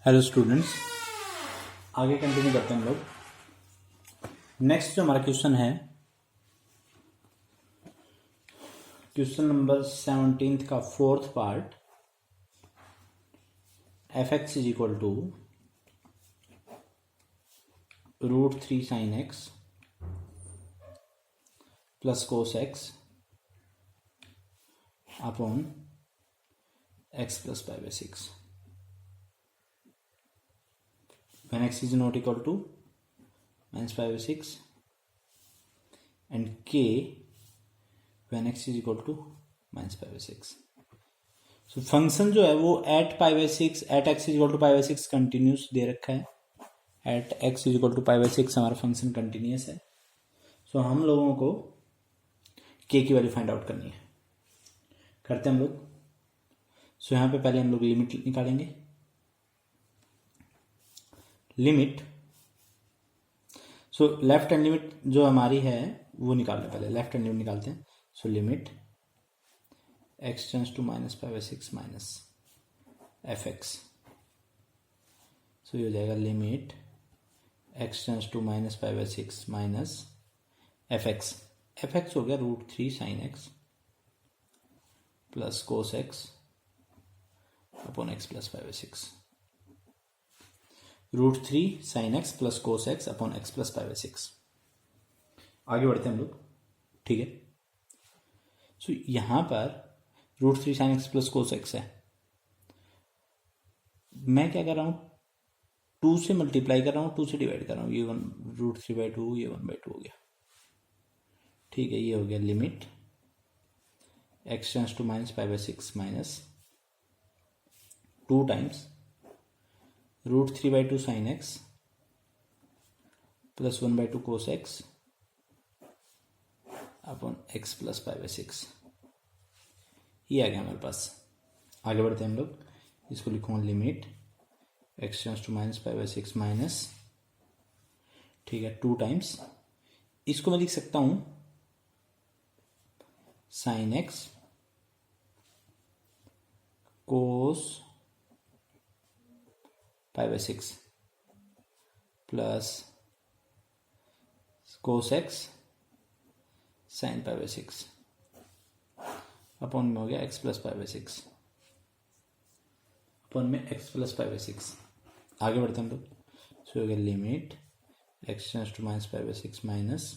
Hello students, आगे continue करते हैं हम लोग। नेक्स्ट जो हमारा क्वेश्चन है, क्वेश्चन नंबर 17 का fourth part. F x is equal to √3 sin x plus cos x upon x plus pi by 6 when x is not equal to minus pi by 6 and k when x is equal to minus pi by 6. So function जो है वो at pi by 6 at x is equal to pi by 6 continuous दे रखा है। At x is equal to pi by 6 हमारा function continuous है। सो हम लोगों को के की वैल्यू फाइंड आउट करनी है। करते हैं हम लोग। सो यहाँ पे पहले हम लोग लिमिट निकालेंगे। लिमिट, सो लेफ्ट हैंड लिमिट जो हमारी है वो निकाल लें। पहले लेफ्ट हैंड लिमिट निकालते हैं। So limit x tends to minus pi by 6 minus f x. So ये हो जाएगा limit x tends to minus pi by 6 minus f x. F x हो गया √3 sin x plus cos x upon x plus pi by 6। √3 sin x plus cos x upon x plus pi by 6। आगे बढ़ते हैं हम लोग, ठीक है। सो यहां पर √3 sin x plus cos x है। मैं क्या कर रहा हूं, 2 से मल्टीप्लाई कर रहा हूं, 2 से डिवाइड कर रहा हूं। ये √3/2, ये 1/2 हो गया, ठीक है। ये हो गया limit x tends to minus pi by 6 minus 2 times √3/2 sin x plus 1/2 cos x upon x plus pi by 6। ये आ गया हमारे पास। आगे बढ़ते हैं हम लोग। इसको लिखूंगा limit x tends to minus pi by 6 minus, ठीक है, 2 टाइम्स। इसको मैं लिख सकता हूं sin x cos pi by 6 plus cos x sine pi by 6 upon में हो गया x plus pi by 6 upon में एक्स प्लस पाई बाई 6। आगे बढ़ते हैं हम लोग। सो हो गया limit x tends to minus pi by 6 minus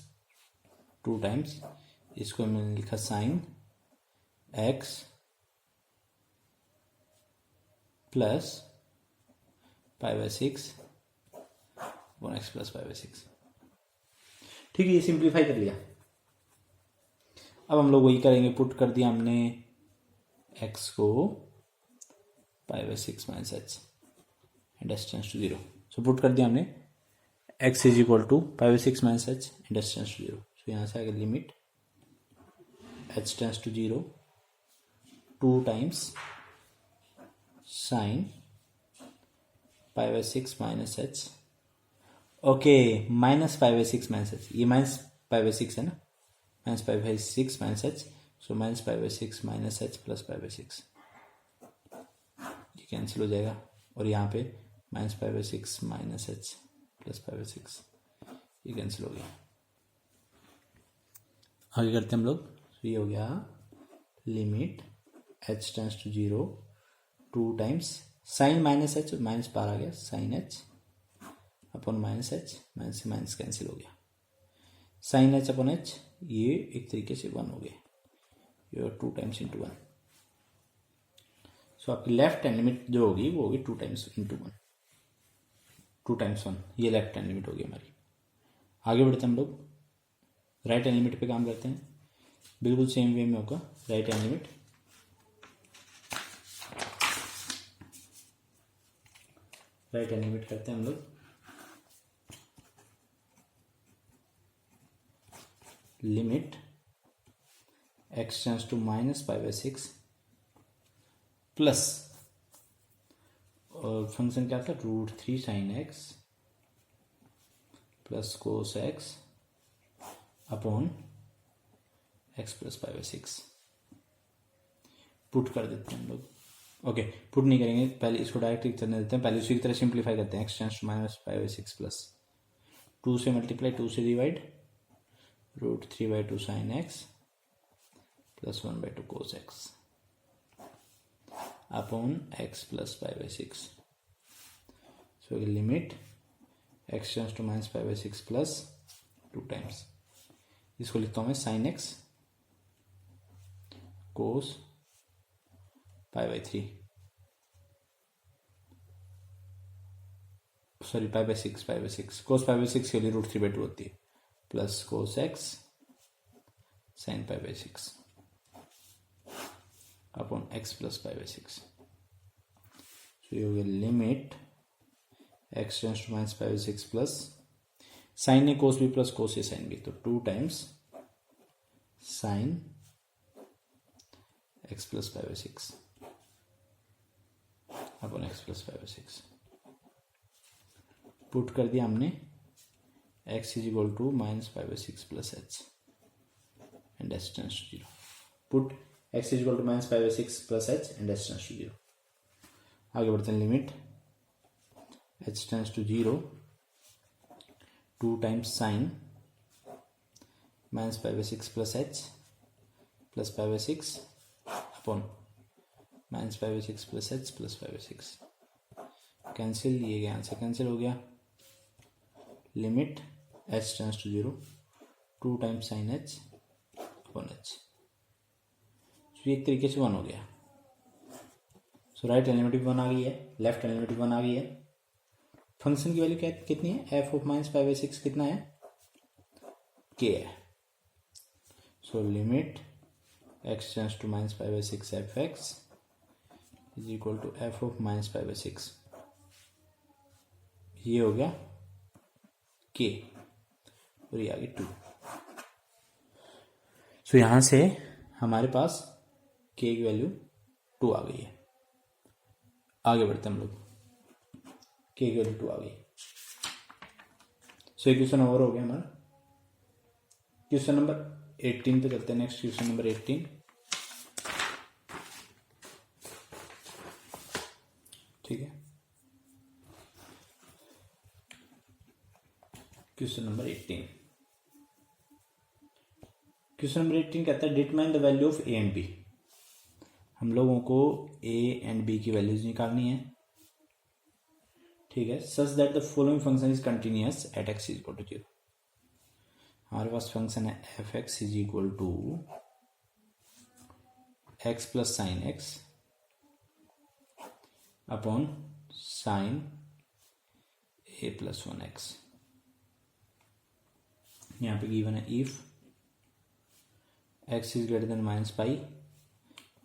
2 times. इसको मैंने लिखा sine x plus pi by 6 upon x plus pi by 6, ठीक है। ये सिंप्लीफाई कर लिया। अब हम लोग वही करेंगे, पुट कर दिया हमने x को pi by 6 minus h and h tends to 0। So put कर दिया हमने x is equal to pi by 6 minus h and h tends to 0। So यहाँ से आ गया limit h tends to 0 2 times sine pi by 6 minus h, okay, minus pi by 6 minus h. ये minus pi by 6 है ना, minus pi by 6 minus H. So minus pi by 6 minus h plus pi by 6, ये cancel हो जाएगा। और यहाँ पे minus pi by 6 minus h plus pi by 6, ये कैंसिल हो गया। आगे करते हैं हम लोग। तो ये हो गया limit h tends to 0 2 times sine minus h, minus पार आ गया, sine h upon minus h, minus से माइनस कैंसिल हो गया। साइन एच अपॉन एच, ये एक तरीके से 1 हो गया, ये 2 टाइम्स इंटू 1। सो आपकी लेफ्ट हैंड लिमिट जो होगी वो होगी 2 टाइम्स इंटू 1, 2 टाइम्स 1। ये लेफ्ट हैंड लिमिट होगी हमारी। आगे बढ़ते हैं हम लोग, राइट हैंड लिमिट पे काम करते हैं। बिल्कुल सेम वे में होगा right hand limit. Right hand limit करते हैं हम लोग। Limit x tends to minus pi by 6 plus, और फंक्शन क्या था, √3 sin x plus cos x upon x plus pi by 6। Put कर देते हैं हम लोग। ओके, पुट नहीं करेंगे, पहले इसको डायरेक्ट करने देते हैं, पहले उसी की तरह सिंप्लीफाई करते हैं। एक्स टेंड्स टू -5/6 प्लस 2 से मल्टीप्लाई, 2 से divide, √3/2 sin x plus 1/2 cos x upon x plus 5/6। So limit x tends to -5/6 plus 2 times, इसको लिखता हूँ मैं sin x cos π/3, sorry π/6 cos π/6 के लिए √3/2 होती है, plus cos x sin π/6 upon x plus 5/6। So ये हो गया limit x tends to -5/6 plus sine A cos B plus cos A sine B, तो 2 times sine x plus 5/6 upon x plus 5/6। Put कर दिया हमने x is equal to -5/6 plus h and h tends to 0। Put x is equal to -5/6 plus h and h tends to 0। आगे बढ़ते हैं, limit h tends to 0 2 times sine -5/6 plus h plus 5/6 upon -5/6 plus h plus 5/6। Cancel, ये यहाँ से cancel हो गया। Limit h tends to 0 2 times sine h upon h, तो एक तरीके से 1 हो गया। सो राइट एलिमेटिव 1 आ गई है, लेफ्ट एलिमेटिव 1 आ गई है। फंक्शन की वैल्यू क्या कितनी है, f ऑफ -5/6 कितना है, k है। So limit x tends to -5/6 f(x) is equal to f of -5/6, ये हो गया k और ये आ गई 2। सो यहां से हमारे पास k की वैल्यू 2 आ गई है। आगे बढ़ते हैं हम लोग, k की वैल्यू 2 आ गई। सो क्वेश्चन ओवर हो गया हमारा। क्वेश्चन नंबर 18 पे चलते हैं। नेक्स्ट क्वेश्चन नंबर 18, ठीक है। क्वेश्चन नंबर 18, क्वेश्चन नंबर 18 कहता है determine the value of A and B. हम लोगों को ए एंड बी की वैल्यूज निकालनी है, ठीक है। Such that the following function is continuous at x is equal to 0। हमारे पास फंक्शन है f x is equal to x plus sine x upon sine A plus 1x। यहाँ पे गिवन है इफ x इज greater than -π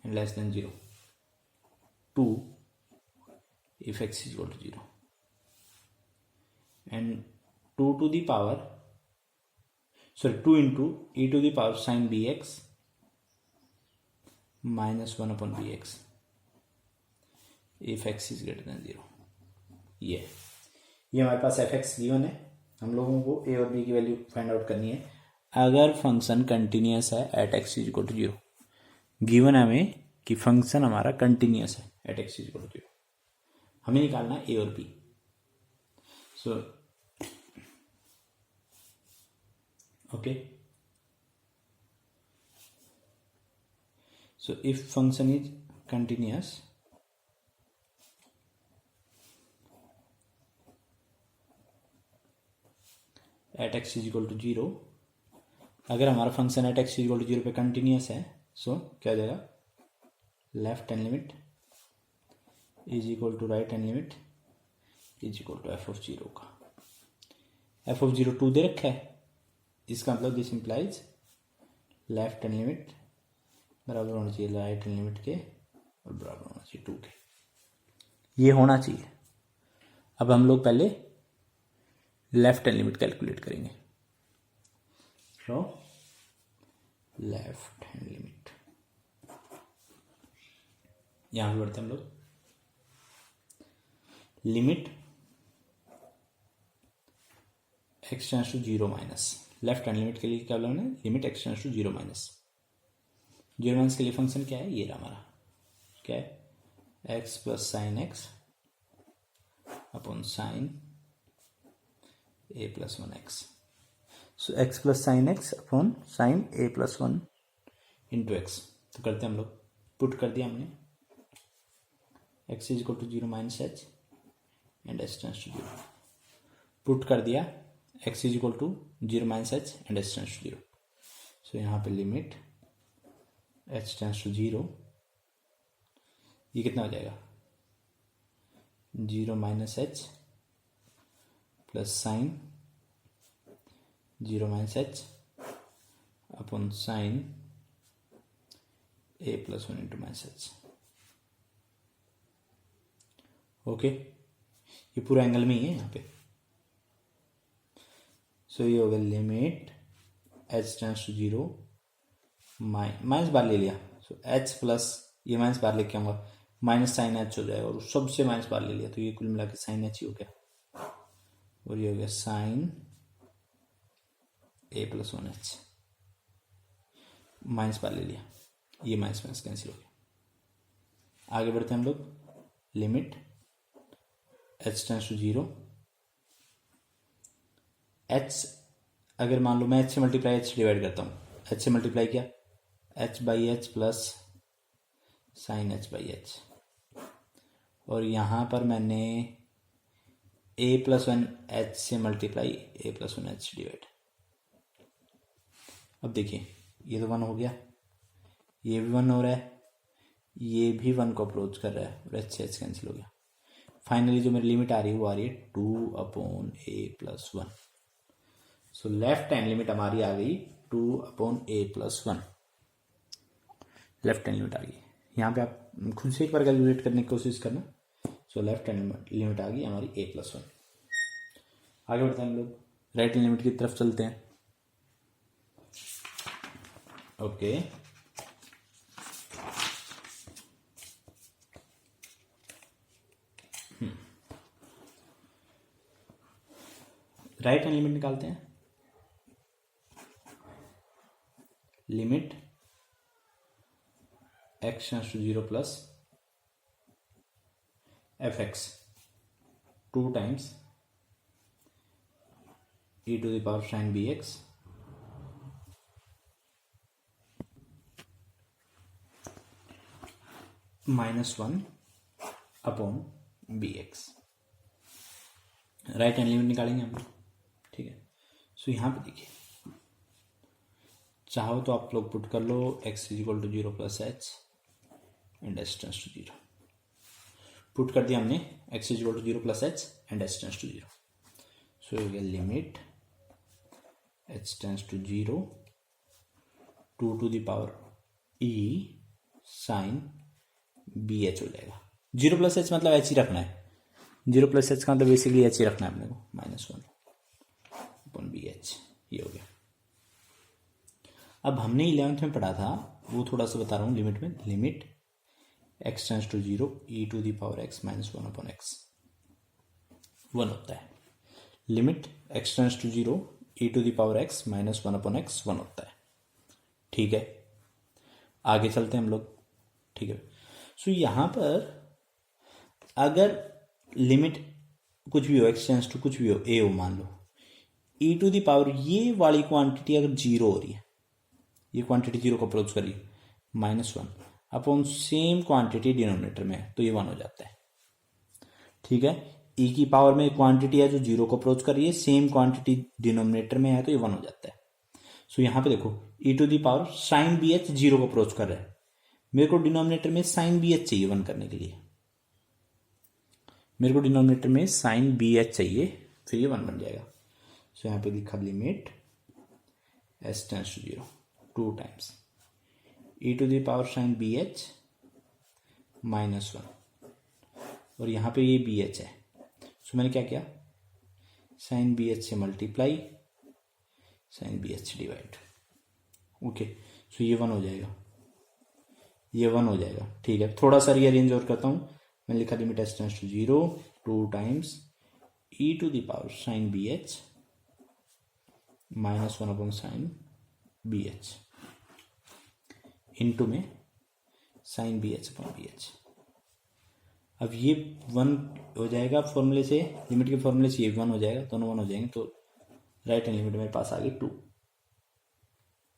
and less than 0, 2 if x is equal to 0 and 2 to the power, sorry 2 into e to the power sin bx minus 1 upon bx if x is greater than 0। ये हमारे पास F x given है, हम लोगों को ए और B की value find out करनी है। अगर फंक्शन कंटिन्यूअस है at x is equal to 0, given है हमें कि फंक्शन हमारा कंटिन्यूअस है at x is equal to 0, हमें निकालना है ए और बी। So okay, so if function is continuous at x is equal to 0, अगर हमारा function at x is equal to 0 पे कंटिन्यूअस है, सो क्या हो जाएगा, left hand limit is equal to right hand limit is equal to f of 0 का। F of 0 2 दे रखा है, इसका मतलब this implies left hand limit बराबर होना चाहिए राइट हैंड लिमिट के और बराबर होना चाहिए 2 के, ये होना चाहिए। अब हम लोग पहले लेफ्ट हैंड लिमिट कैलकुलेट करेंगे। सो लेफ्ट हैंड लिमिट, यहां पे बढ़ते हैं हम लोग। Limit x tends to 0 minus, left hand limit के लिए क्या बोला हमने, limit x tends to 0 minus. 0 minus के लिए फंक्शन क्या है, ये रहा हमारा, क्या है x plus sine x upon sine A plus one x. So x plus sine x upon sine A plus one into x. तो करते हैं हम लोग, पुट कर दिया हमने. X is equal to 0 minus h and h tends to 0. Put कर दिया x is equal to 0 minus h and h tends to 0. So यहाँ पे लिमिट एच टेंस टू 0, ये कितना हो जाएगा 0 minus h plus sine 0 minus h upon sine A plus one into minus h. Okay, ये पूरा एंगल में ही है यहाँ पे. सो ये हो गया limit h tends to 0 minus बार ले लिया. सो एच प्लस ये माइनस बार लेके आऊँगा, माइनस साइन एच हो जाएगा और सबसे माइनस बार ले लिया तो ये कुल मिला के साइन एच ही हो गया. और ये हो गया sign A plus one H. Minus बार ले लिया, ये माइनस माइनस कैंसिल हो गया. आगे बढ़ते हैं हम लोग. Limit h tends to 0, h अगर मान लो मैं एच से मल्टीप्लाई एच डिवाइड करता हूँ, एच से मल्टीप्लाई किया H by H plus sine h by H. और यहाँ पर मैंने ए प्लस वन एच से मल्टीप्लाई ए प्लस वन एच डिवाइड. अब देखिए ये तो 1 हो गया, ये भी 1 हो रहा है, ये भी 1 को अप्रोच कर रहा है और एच से एच कैंसिल हो गया. फाइनली जो मेरी लिमिट आ रही है वो आ रही है 2 upon a plus one. So left hand limit हमारी आ गई 2 upon a plus one. Left hand limit आ गई. यहाँ पे आप खुद से एक बार कैलकुलेट करने की कोशिश करना. सो लेफ्ट हैंड लिमिट आ गई हमारी ए प्लस वन. आगे बढ़ते हैं हम लोग, राइट हैंड लिमिट की तरफ चलते हैं. ओके, राइट हैंड लिमिट निकालते हैं. Limit x tends to 0 plus f x 2 times e to the power sine b x -1 upon b x. Right hand limit निकालेंगे हम लोग. ठीक है. सो यहाँ पे देखिए, चाहो तो आप लोग पुट कर लो x is equal to 0 plus h and h tends to 0. Put कर दिया हमने x is equal to 0 plus h and h tends to 0. So हो गया limit h tends to 0 2 to the power e sine b h हो जाएगा. 0 plus h मतलब h ही रखना है. 0 प्लस एच का मतलब बेसिकली एच ही रखना है अपने को, -1 अपॉन बी एच. ये हो गया. अब हमने 11th में पढ़ा था वो थोड़ा सा बता रहा हूँ लिमिट में. Limit x tends to 0 e to the power x -1 upon x 1 होता है. Limit x tends to 0 e to the power x -1 upon x 1 होता है. ठीक है, आगे चलते हैं हम लोग. ठीक है. सो यहाँ पर अगर लिमिट कुछ भी हो, एक्स टेंस टू कुछ भी हो, ए हो मान लो, ई टू द पावर ये वाली क्वांटिटी अगर 0 हो रही है, ये क्वांटिटी 0 को अप्रोच कर रही है, -1 अपॉन सेम क्वांटिटी डिनोमिनेटर में है तो ये 1 हो जाता है. ठीक है. ई की पावर में क्वांटिटी है जो 0 को अप्रोच कर रही है, सेम क्वांटिटी डिनोमिनेटर में है तो ये 1 हो जाता है. सो यहाँ पे देखो e to the power sine b h 0 को अप्रोच कर रहा है, मेरे को डिनोमिनेटर में साइन बी एच चाहिए 1 करने के लिए. मेरे को डिनोमिनेटर में साइन बी एच चाहिए, फिर ये 1 बन जाएगा. सो यहाँ पे लिखा limit S tends to 0 2 times e to the power sine b h -1 और यहाँ पे ये बी एच है. सो मैंने क्या किया, साइन बी एच से multiply sine b h divide. Okay. So ये 1 हो जाएगा, ये 1 हो जाएगा. ठीक है. थोड़ा सा रीअरेंज और करता हूँ. मैंने लिखा limit S tends to 0 2 times e to the power sine b h -1 upon sine b h into में sine b h upon b h. अब ये 1 हो जाएगा फॉर्मूले से, लिमिट के फॉर्मूले से ये 1 हो जाएगा, दोनों 1 हो जाएंगे, तो राइट हैंड लिमिट मेरे पास आ गई 2।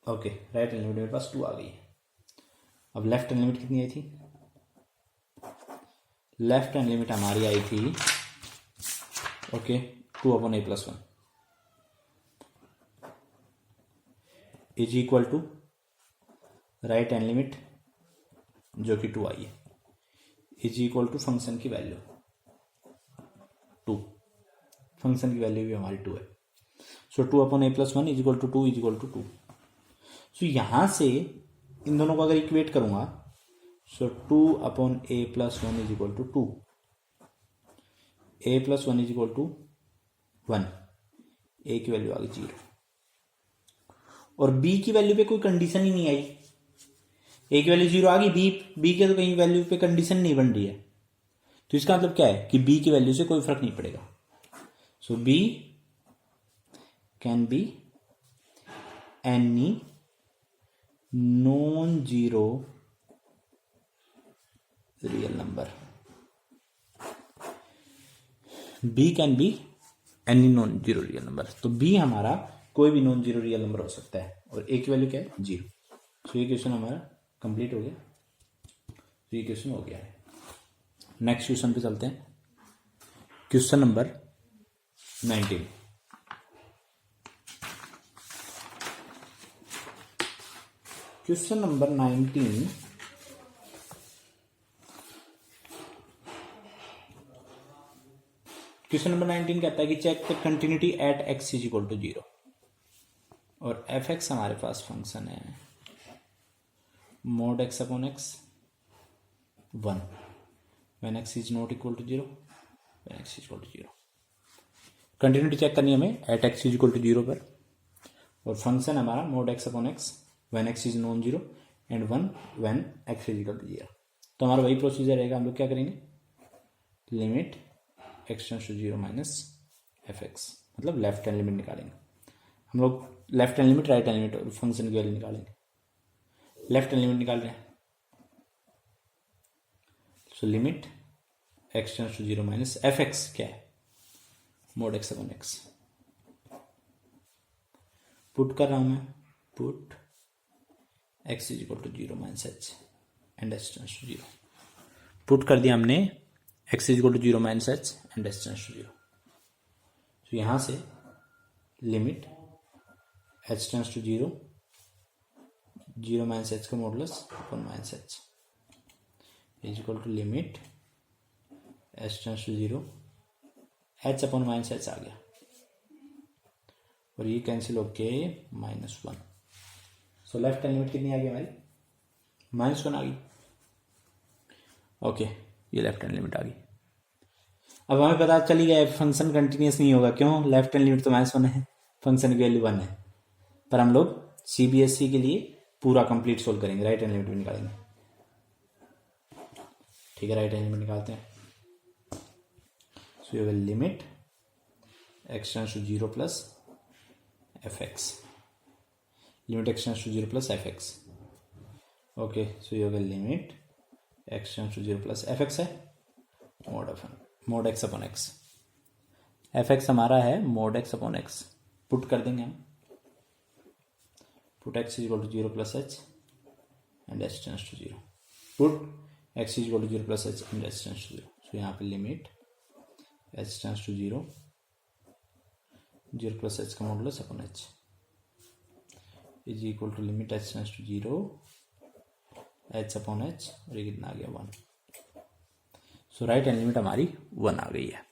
ओके, राइट हैंड लिमिट मेरे पास 2 आ गई है। अब लेफ्ट हैंड लिमिट कितनी आई थी? लेफ्ट हैंड लिमिट हमारी आई थी okay 2/a+1 is equal to right hand limit जो कि 2 आई है इज इक्वल टू फंक्शन की वैल्यू 2। फंक्शन की वैल्यू भी हमारी 2 है। So 2/a+1 is equal to 2 is equal to 2। So यहां से इन दोनों को अगर इक्वेट करूंगा, so 2/a+1 is equal to 2, a+1 is equal to 1, a की वैल्यू आ गई 0 और b की वैल्यू पे कोई कंडीशन ही नहीं आई। a की वैल्यू 0 आ गई, b के तो कहीं वैल्यू पे कंडीशन नहीं बन रही है, तो इसका मतलब क्या है कि b की वैल्यू से कोई फर्क नहीं पड़ेगा। सो b can be any non zero real number. b can be any non zero real number, तो b हमारा कोई भी नॉन जीरो रियल नंबर हो सकता है और a की वैल्यू क्या है 0। सो ये क्वेश्चन हमारा कंप्लीट हो गया। तो ये क्वेश्चन हो गया है। नेक्स्ट क्वेश्चन पे चलते हैं। Question number 19। Question number 19 question number 19 कहता है कि check the continuity at x is equal to 0 और f(x) हमारे पास फंक्शन है mod x/x 1 when x is not equal to 0 when x is equal to 0। Continuity check करनी है हमें at x is equal to 0 पर और फंक्शन हमारा mod x/x when x is non zero and 1 when x is equal to 0। तो हमारा वही procedure रहेगा। हम लोग क्या करेंगे, limit x tends to 0 minus f(x) मतलब लेफ्ट हैंड लिमिट निकालेंगे। हम लोग left hand limit, right hand limit और फंक्शन की वैल्यू निकालेंगे। लेफ्ट हैंड लिमिट निकाल रहे हैं, so limit x tends to 0 minus f(x) क्या है, mod x/x। पुट कर रहा हूं मैं, put x is equal to 0 minus h and h tends to 0। Put कर दिया हमने x is equal to 0 minus h and h tends to 0। तो यहां से limit h tends to 0 0 minus h का modulus upon minus h is equal to limit h tends to 0 h upon minus h आ गया और ये cancel होके -1। सो left hand limit कितनी आ गई हमारी, -1 आ गई। ओके, ये लेफ्ट हैंड लिमिट आ गई। अब हमें पता चली गया फंक्शन कंटिन्यूस नहीं होगा, क्यों, लेफ्ट हैंड लिमिट तो -1 है, फंक्शन की वैल्यू 1 है। पर हम लोग CBSE के लिए पूरा कंप्लीट सोल्व करेंगे, राइट हैंड लिमिट भी निकालेंगे। ठीक है, राइट हैंड लिमिट निकालते हैं। सो ये limit x tends to 0 plus f(x), limit x tends to 0 plus f(x). Okay, so ये होगा limit x tends to 0 plus f(x) है mod x/x। f(x) हमारा है mod x/x। पुट कर देंगे हम, put x is equal to 0 plus h and h tends to 0। Put x is equal to 0 plus h and h tends to 0। So यहाँ पे limit h tends to 0 0 plus h का modulus upon h is equal to limit h tends to 0 h upon h और ये कितना आ गया 1। सो right hand limit हमारी 1 आ गई है।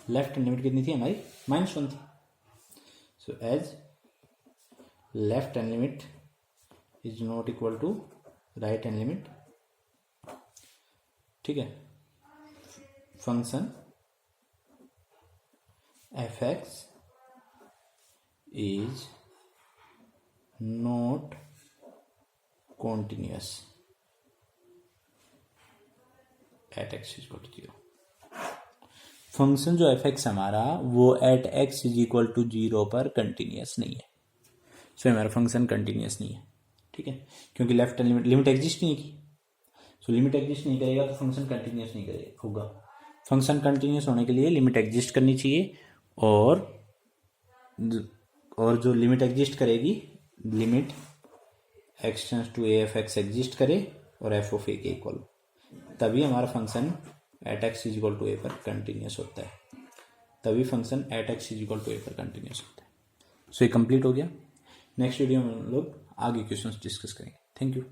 लेफ्ट हैंड लिमिट कितनी थी हमारी, -1 थी। So as left hand limit is not equal to right hand limit, ठीक है, function f(x) is not continuous at x is equal to 0। Function जो f(x) हमारा वो at x is equal to 0 पर कंटिन्यूस नहीं है। सो हमारा फंक्शन कंटिन्यूस नहीं है, ठीक है, क्योंकि लेफ्ट लिमिट एग्जिस्ट नहीं की। तो लिमिट एग्जिस्ट नहीं करेगा तो फंक्शन कंटिन्यूस नहीं करेगा होगा। फंक्शन कंटिन्यूस होने के लिए लिमिट एग्जिस्ट करनी चाहिए, और जो लिमिट एग्जिस्ट करेगी, limit x tends to a f x exist करे और एफ ऑफ ए के इक्वल, तभी हमारा function at x is equal to a पर कंटिन्यूस होता है, तभी function at x is equal to a पर कंटिन्यूस होता है। सो ये कंप्लीट हो गया। नेक्स्ट वीडियो में हम लोग आगे क्वेश्चंस डिस्कस करेंगे। Thank you.